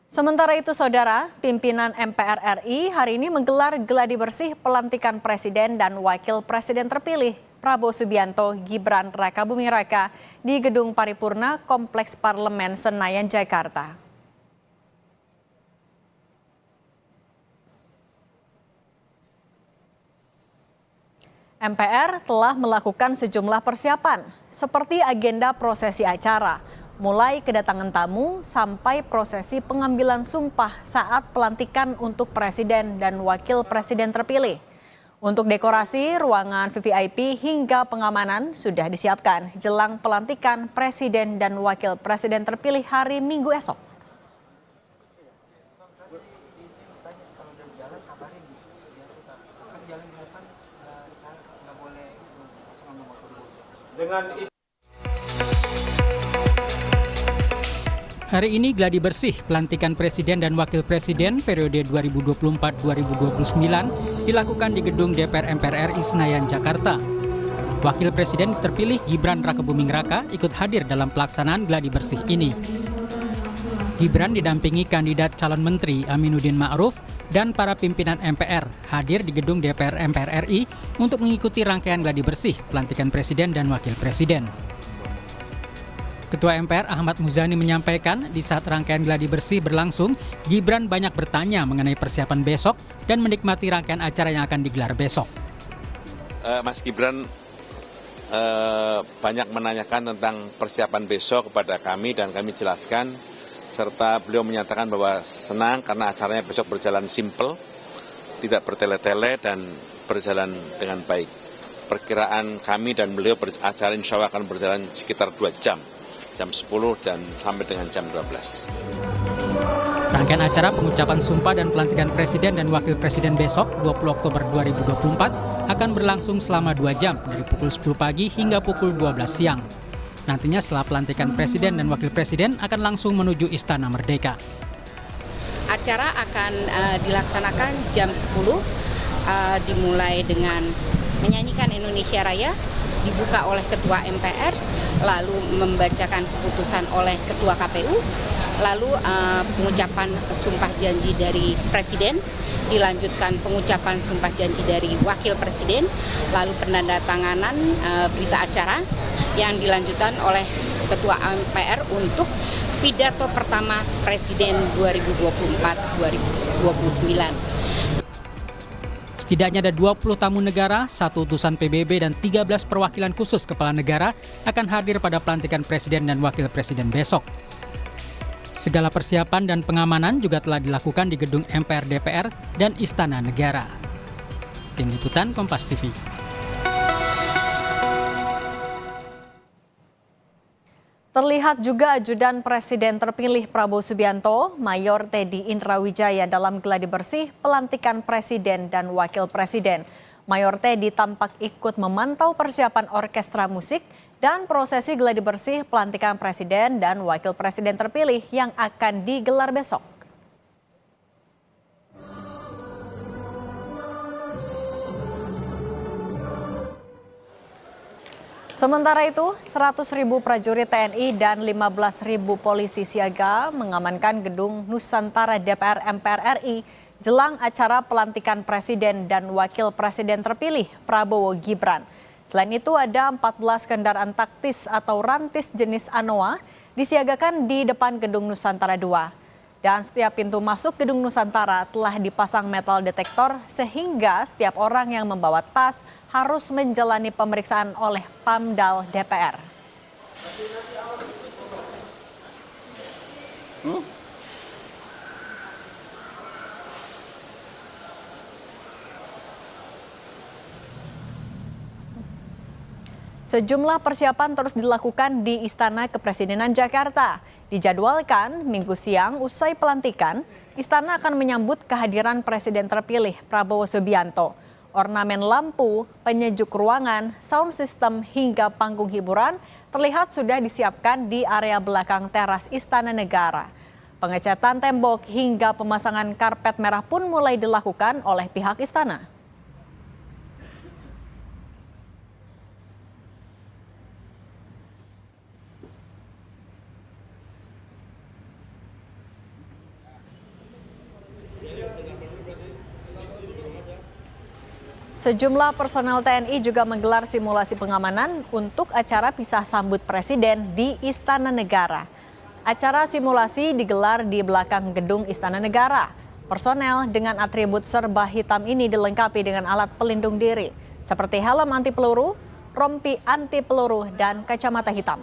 Sementara itu, Saudara, pimpinan MPR RI hari ini menggelar gladi bersih pelantikan Presiden dan Wakil Presiden terpilih Prabowo Subianto Gibran Rakabuming Raka di Gedung Paripurna Kompleks Parlemen Senayan, Jakarta. MPR telah melakukan sejumlah persiapan, seperti agenda prosesi acara, mulai kedatangan tamu sampai prosesi pengambilan sumpah saat pelantikan untuk Presiden dan Wakil Presiden terpilih. Untuk dekorasi, ruangan VVIP hingga pengamanan sudah disiapkan jelang pelantikan Presiden dan Wakil Presiden terpilih hari Minggu esok. Hari ini gladi bersih pelantikan Presiden dan Wakil Presiden periode 2024-2029 dilakukan di gedung DPR MPR RI Senayan, Jakarta. Wakil Presiden terpilih Gibran Rakabuming Raka ikut hadir dalam pelaksanaan gladi bersih ini. Gibran didampingi kandidat calon menteri Aminuddin Ma'ruf dan para pimpinan MPR hadir di gedung DPR MPR RI untuk mengikuti rangkaian gladi bersih pelantikan Presiden dan Wakil Presiden. Ketua MPR Ahmad Muzani menyampaikan di saat rangkaian gladi bersih berlangsung, Gibran banyak bertanya mengenai persiapan besok dan menikmati rangkaian acara yang akan digelar besok. Mas Gibran banyak menanyakan tentang persiapan besok kepada kami dan kami jelaskan, serta beliau menyatakan bahwa senang karena acaranya besok berjalan simpel, tidak bertele-tele dan berjalan dengan baik. Perkiraan kami dan beliau acara insya Allah akan berjalan sekitar 2 jam. Jam 10 dan sampai dengan jam 12. Rangkaian acara pengucapan sumpah dan pelantikan Presiden dan Wakil Presiden besok 20 Oktober 2024 akan berlangsung selama 2 jam dari pukul 10 pagi hingga pukul 12 siang. Nantinya setelah pelantikan Presiden dan Wakil Presiden akan langsung menuju Istana Merdeka. Acara akan dilaksanakan jam 10, dimulai dengan menyanyikan Indonesia Raya, dibuka oleh Ketua MPR, lalu membacakan keputusan oleh Ketua KPU, lalu pengucapan sumpah janji dari Presiden, dilanjutkan pengucapan sumpah janji dari Wakil Presiden, lalu penandatanganan berita acara yang dilanjutkan oleh Ketua MPR untuk pidato pertama Presiden 2024-2029. Setidaknya ada 20 tamu negara, 1 utusan PBB dan 13 perwakilan khusus kepala negara akan hadir pada pelantikan Presiden dan Wakil Presiden besok. Segala persiapan dan pengamanan juga telah dilakukan di gedung MPR DPR dan Istana Negara. Tim Liputan Kompas TV. Terlihat juga ajudan Presiden terpilih Prabowo Subianto, Mayor Teddy Indrawijaya dalam gladi bersih pelantikan Presiden dan Wakil Presiden. Mayor Teddy tampak ikut memantau persiapan orkestra musik dan prosesi gladi bersih pelantikan Presiden dan Wakil Presiden terpilih yang akan digelar besok. Sementara itu, 100.000 prajurit TNI dan 15.000 polisi siaga mengamankan gedung Nusantara DPR MPR RI jelang acara pelantikan Presiden dan Wakil Presiden terpilih Prabowo Gibran. Selain itu, ada 14 kendaraan taktis atau rantis jenis Anoa disiagakan di depan gedung Nusantara II. Dan setiap pintu masuk gedung Nusantara telah dipasang metal detektor sehingga setiap orang yang membawa tas harus menjalani pemeriksaan oleh Pamdal DPR. Sejumlah persiapan terus dilakukan di Istana Kepresidenan Jakarta. Dijadwalkan Minggu siang usai pelantikan, Istana akan menyambut kehadiran Presiden terpilih Prabowo Subianto. Ornamen lampu, penyejuk ruangan, sound system hingga panggung hiburan terlihat sudah disiapkan di area belakang teras Istana Negara. Pengecatan tembok hingga pemasangan karpet merah pun mulai dilakukan oleh pihak istana. Sejumlah personel TNI juga menggelar simulasi pengamanan untuk acara pisah sambut Presiden di Istana Negara. Acara simulasi digelar di belakang gedung Istana Negara. Personel dengan atribut serba hitam ini dilengkapi dengan alat pelindung diri, seperti helm anti peluru, rompi anti peluru, dan kacamata hitam.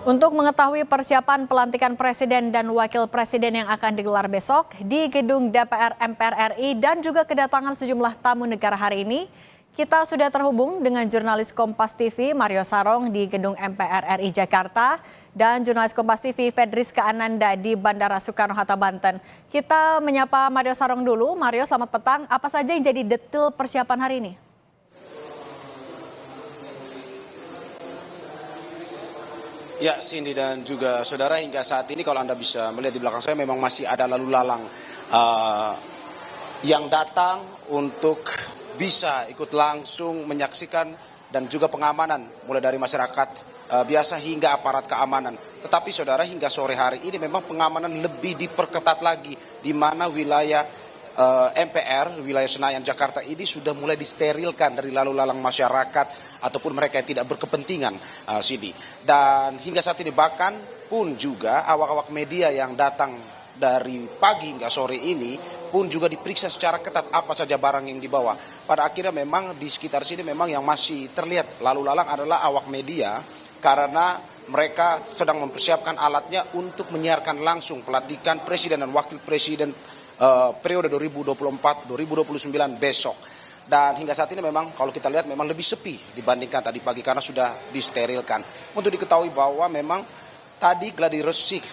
Untuk mengetahui persiapan pelantikan Presiden dan Wakil Presiden yang akan digelar besok di gedung DPR MPR RI dan juga kedatangan sejumlah tamu negara hari ini, kita sudah terhubung dengan jurnalis Kompas TV Mario Sarong di gedung MPR RI Jakarta dan jurnalis Kompas TV Fedriska Ananda di Bandara Soekarno-Hatta, Banten. Kita menyapa Mario Sarong dulu. Mario, selamat petang. Apa saja yang jadi detail persiapan hari ini? Ya, Cindy dan juga saudara, hingga saat ini kalau Anda bisa melihat di belakang saya memang masih ada lalu lalang yang datang untuk bisa ikut langsung menyaksikan dan juga pengamanan mulai dari masyarakat biasa hingga aparat keamanan. Tetapi saudara, hingga sore hari ini memang pengamanan lebih diperketat lagi di mana wilayah MPR, wilayah Senayan Jakarta ini sudah mulai disterilkan dari lalu lalang masyarakat ataupun mereka yang tidak berkepentingan, Sidi. Dan hingga saat ini bahkan pun juga awak-awak media yang datang dari pagi hingga sore ini pun juga diperiksa secara ketat apa saja barang yang dibawa. Pada akhirnya memang di sekitar sini memang yang masih terlihat lalu lalang adalah awak media karena mereka sedang mempersiapkan alatnya untuk menyiarkan langsung pelantikan Presiden dan Wakil Presiden periode 2024-2029 besok. Dan hingga saat ini memang kalau kita lihat memang lebih sepi dibandingkan tadi pagi karena sudah disterilkan. Untuk diketahui bahwa memang tadi gladi resik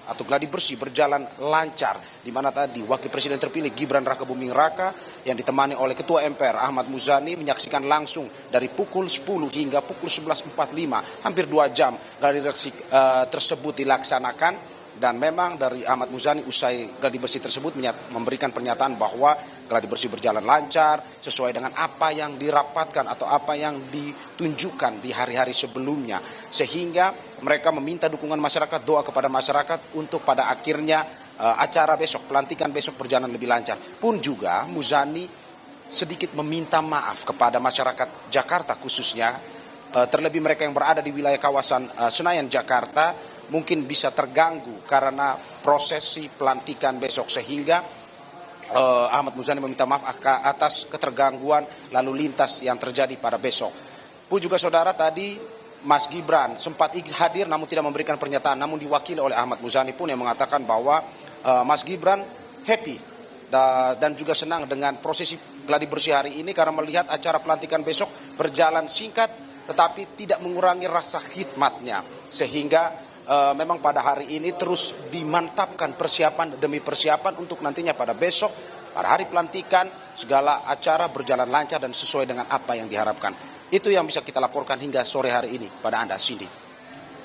atau gladi bersih berjalan lancar, di mana tadi Wakil Presiden terpilih Gibran Rakebuming Raka yang ditemani oleh Ketua MPR Ahmad Muzani menyaksikan langsung dari pukul 10 hingga pukul 11.45, hampir 2 jam gladi resik tersebut dilaksanakan. Dan memang dari Ahmad Muzani usai gladi bersih tersebut memberikan pernyataan bahwa gladi bersih berjalan lancar sesuai dengan apa yang dirapatkan atau apa yang ditunjukkan di hari-hari sebelumnya. Sehingga mereka meminta dukungan masyarakat, doa kepada masyarakat untuk pada akhirnya acara besok, pelantikan besok berjalan lebih lancar. Pun juga Muzani sedikit meminta maaf kepada masyarakat Jakarta khususnya, terlebih mereka yang berada di wilayah kawasan Senayan Jakarta, mungkin bisa terganggu karena prosesi pelantikan besok, sehingga Ahmad Muzani meminta maaf atas ketergangguan lalu lintas yang terjadi pada besok. Pun juga saudara, tadi Mas Gibran sempat hadir namun tidak memberikan pernyataan, namun diwakili oleh Ahmad Muzani pun yang mengatakan bahwa Mas Gibran happy dan juga senang dengan prosesi gladi bersih hari ini karena melihat acara pelantikan besok berjalan singkat tetapi tidak mengurangi rasa khidmatnya, sehingga memang pada hari ini terus dimantapkan persiapan demi persiapan untuk nantinya pada besok, pada hari pelantikan, segala acara berjalan lancar dan sesuai dengan apa yang diharapkan. Itu yang bisa kita laporkan hingga sore hari ini pada Anda, Cindy.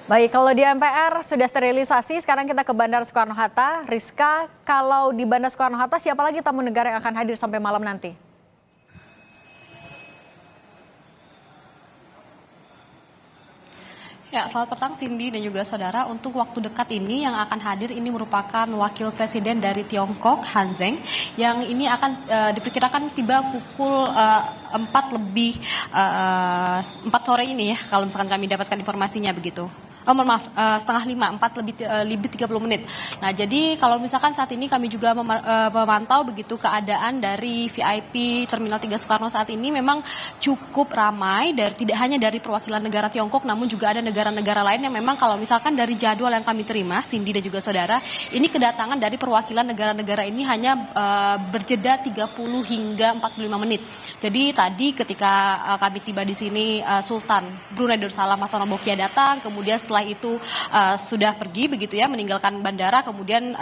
Baik, kalau di MPR sudah sterilisasi, sekarang kita ke Bandara Soekarno-Hatta. Rizka, kalau di Bandara Soekarno-Hatta siapa lagi tamu negara yang akan hadir sampai malam nanti? Ya, selamat petang Cindy dan juga saudara. Untuk waktu dekat ini yang akan hadir ini merupakan Wakil Presiden dari Tiongkok, Han Zheng, yang ini akan diperkirakan tiba pukul 4 sore ini ya, kalau misalkan kami dapatkan informasinya begitu. Maaf, setengah 5, 4 lebih 30 menit. Nah, jadi kalau misalkan saat ini kami juga memantau begitu keadaan dari VIP Terminal 3 Soekarno saat ini memang cukup ramai, tidak hanya dari perwakilan negara Tiongkok, namun juga ada negara-negara lain yang memang kalau misalkan dari jadwal yang kami terima, Cindy dan juga saudara, ini kedatangan dari perwakilan negara-negara ini hanya berjeda 30 hingga 45 menit. Jadi tadi ketika kami tiba di sini, Sultan Brunei Darussalam Hassanal Bolkiah datang, kemudian setelah itu sudah pergi begitu ya, meninggalkan bandara, kemudian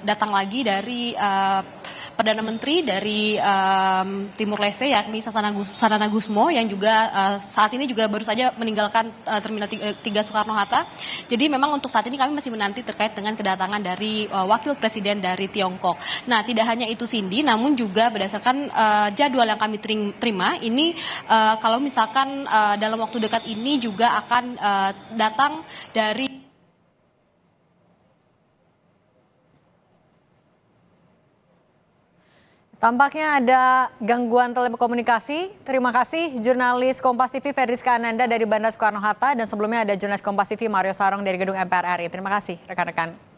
datang lagi dari Perdana Menteri dari Timur Leste yakni Sanana Gusmo yang juga saat ini juga baru saja meninggalkan Terminal 3 Soekarno-Hatta. Jadi memang untuk saat ini kami masih menanti terkait dengan kedatangan dari Wakil Presiden dari Tiongkok. Nah, tidak hanya itu Cindy, namun juga berdasarkan jadwal yang kami terima ini kalau misalkan dalam waktu dekat ini juga akan datang dari Tampaknya ada gangguan telekomunikasi. Terima kasih jurnalis Kompas TV Fedriska Ananda dari Bandara Soekarno-Hatta dan sebelumnya ada jurnalis Kompas TV Mario Sarong dari Gedung MPR RI. Terima kasih rekan-rekan.